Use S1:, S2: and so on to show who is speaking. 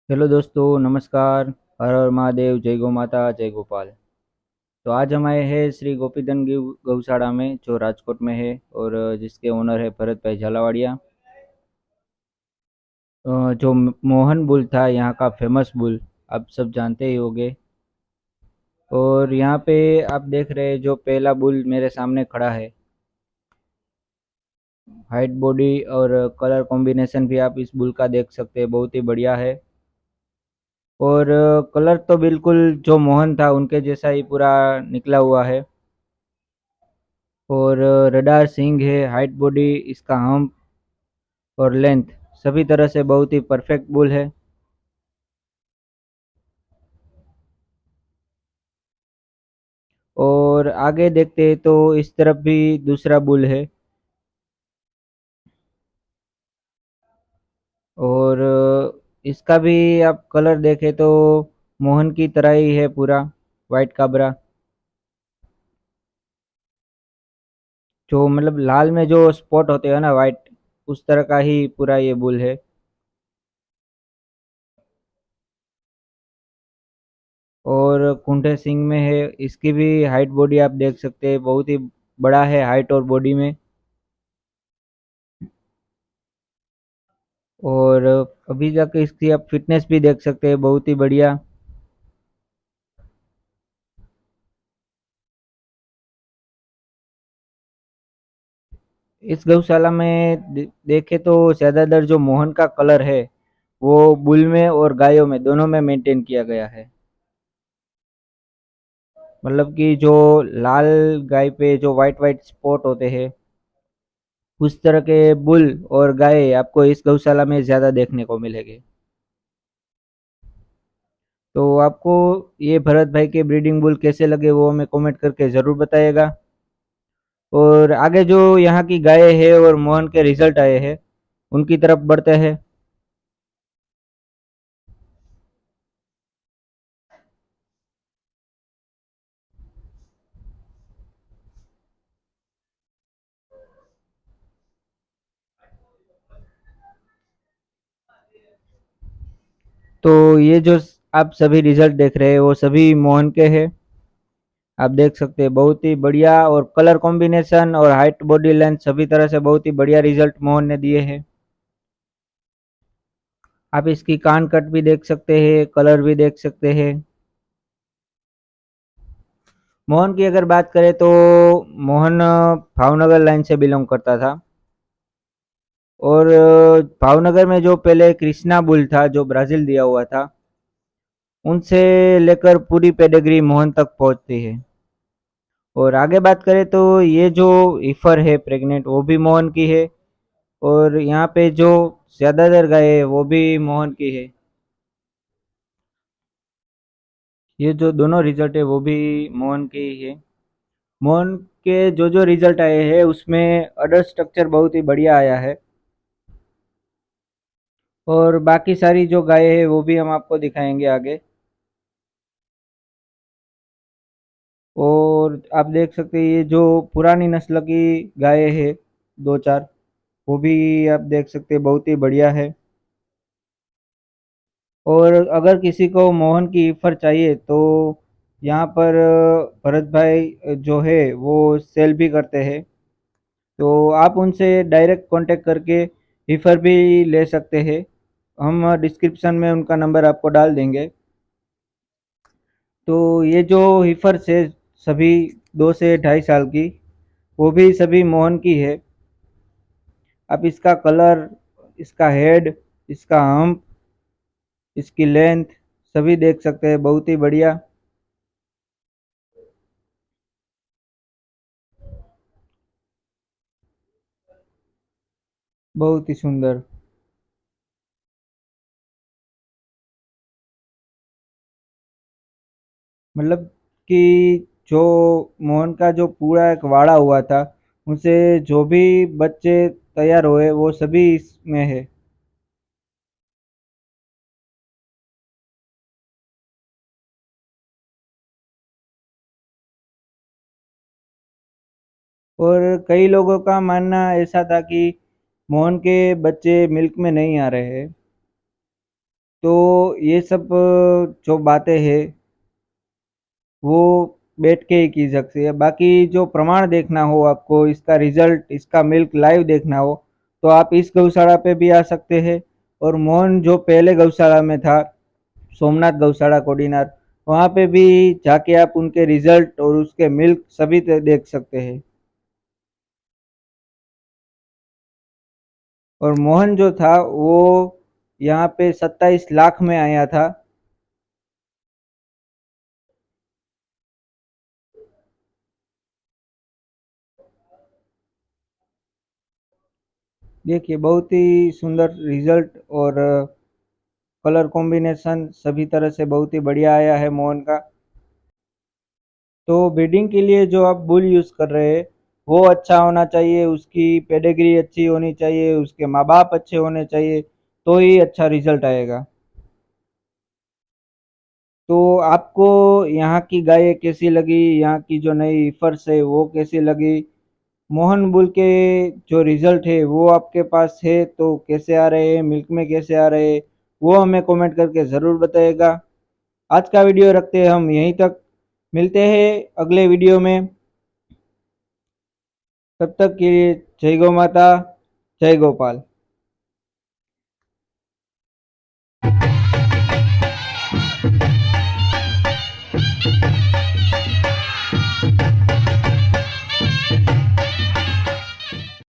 S1: Hello दोस्तों, नमस्कार। हर हर महादेव, जय गौ माता, जय गोपाल। तो आज हम आए हैं श्री गोपीधन गौशाला में, जो राजकोट में है और जिसके ओनर है भरत भाई झालावाड़िया। जो मोहन बुल था, यहाँ का फेमस बुल, आप सब जानते ही होंगे। और यहाँ पे आप देख रहे हैं, जो पहला बुल मेरे सामने खड़ा है, हाइट बॉडी और कलर कॉम्बिनेशन भी आप इस बुल का देख सकते हैं, बहुत ही बढ़िया है। और कलर तो बिल्कुल जो मोहन था उनके जैसा ही पूरा निकला हुआ है। और रडार सिंह है, हाइट बॉडी, इसका हम्प और लेंथ सभी तरह से बहुत ही परफेक्ट बुल है। और आगे देखते हैं तो इस तरफ भी दूसरा बुल है। और इसका भी आप कलर देखें तो मोहन की तरह ही है पूरा, वाइट काबरा। जो मतलब लाल में जो स्पॉट होते हैं ना, वाइट, उस तरह का ही पूरा ये बुल है। और कुंठे सिंह में है, इसकी भी हाइट बॉडी आप देख सकते हैं, बहुत ही बड़ा है हाइट और बॉडी में। और अभी जाके इसकी आप फिटनेस भी देख सकते हैं, बहुत ही बढ़िया। इस गौशाला में देखे तो ज्यादातर जो मोहन का कलर है वो बुल में और गायों में दोनों में मेंटेन किया गया है। मतलब कि जो लाल गाय पे जो वाइट वाइट स्पॉट होते हैं, उस तरह के बुल और गाय आपको इस गौशाला में ज्यादा देखने को मिलेंगे। तो आपको ये भरत भाई के ब्रीडिंग बुल कैसे लगे वो हमें कमेंट करके जरूर बताइएगा। और आगे जो यहाँ की गाय है और मोहन के रिजल्ट आए हैं, उनकी तरफ बढ़ते हैं। तो ये जो आप सभी रिजल्ट देख रहे हैं वो सभी मोहन के हैं। आप देख सकते हैं, बहुत ही बढ़िया, और कलर कॉम्बिनेशन और हाइट बॉडी लेंथ सभी तरह से बहुत ही बढ़िया रिजल्ट मोहन ने दिए हैं। आप इसकी कान कट भी देख सकते हैं, कलर भी देख सकते हैं। मोहन की अगर बात करें तो मोहन भावनगर लाइन से बिलोंग करता था। और भावनगर में जो पहले कृष्णा बुल था, जो ब्राजील दिया हुआ था, उनसे लेकर पूरी पेडिग्री मोहन तक पहुंचती है। और आगे बात करें तो ये जो ईफर है प्रेग्नेंट, वो भी मोहन की है। और यहाँ पे जो ज्यादातर गाय है वो भी मोहन की है। ये जो दोनों रिजल्ट है वो भी मोहन के ही है। मोहन के जो जो रिजल्ट आए हैं उसमें अडर स्ट्रक्चर बहुत ही बढ़िया आया है। और बाकी सारी जो गाय है वो भी हम आपको दिखाएंगे आगे। और आप देख सकते हैं, ये जो पुरानी नस्ल की गाय है, दो चार, वो भी आप देख सकते हैं, बहुत ही बढ़िया है। और अगर किसी को मोहन की ईफर चाहिए तो यहाँ पर भरत भाई जो है वो सेल भी करते हैं। तो आप उनसे डायरेक्ट कांटेक्ट करके ईफर भी ले सकते हैं। हम डिस्क्रिप्शन में उनका नंबर आपको डाल देंगे। तो ये जो हीफर्स है, सभी 2 से 2.5 साल की, वो भी सभी मोहन की है। आप इसका कलर, इसका हेड, इसका हम्प, इसकी लेंथ सभी देख सकते हैं, बहुत ही बढ़िया। बहुत ही सुंदर। मतलब कि जो मोहन का जो पूरा एक वाड़ा हुआ था, उनसे जो भी बच्चे तैयार हुए वो सभी इसमें है। और कई लोगों का मानना ऐसा था कि मोहन के बच्चे मिल्क में नहीं आ रहे हैं। तो ये सब जो बातें हैं वो बैठ के ही की सकती है। बाकी जो प्रमाण देखना हो आपको, इसका रिजल्ट, इसका मिल्क लाइव देखना हो, तो आप इस गौशाला पे भी आ सकते हैं। और मोहन जो पहले गौशाला में था, सोमनाथ गौशाला कोडीनार, वहाँ पे भी जाके आप उनके रिजल्ट और उसके मिल्क सभी देख सकते हैं। और मोहन जो था वो यहाँ पे 27 लाख में आया था। देखिए बहुत ही सुंदर रिजल्ट और कलर कॉम्बिनेशन सभी तरह से बहुत ही बढ़िया आया है मोहन का। तो ब्रीडिंग के लिए जो आप बुल यूज़ कर रहे हैं वो अच्छा होना चाहिए, उसकी पेडिग्री अच्छी होनी चाहिए, उसके माँ बाप अच्छे होने चाहिए, तो ही अच्छा रिजल्ट आएगा। तो आपको यहाँ की गायें कैसी लगी, यहाँ की जो नई फर्श है वो कैसी लगी, मोहन बुल के जो रिजल्ट है वो आपके पास है तो कैसे आ रहे हैं, मिल्क में कैसे आ रहे हैं, वो हमें कमेंट करके ज़रूर बताइएगा। आज का वीडियो रखते हैं हम यहीं तक, मिलते हैं अगले वीडियो में। तब तक के लिए जय गौ माता, जय गोपाल।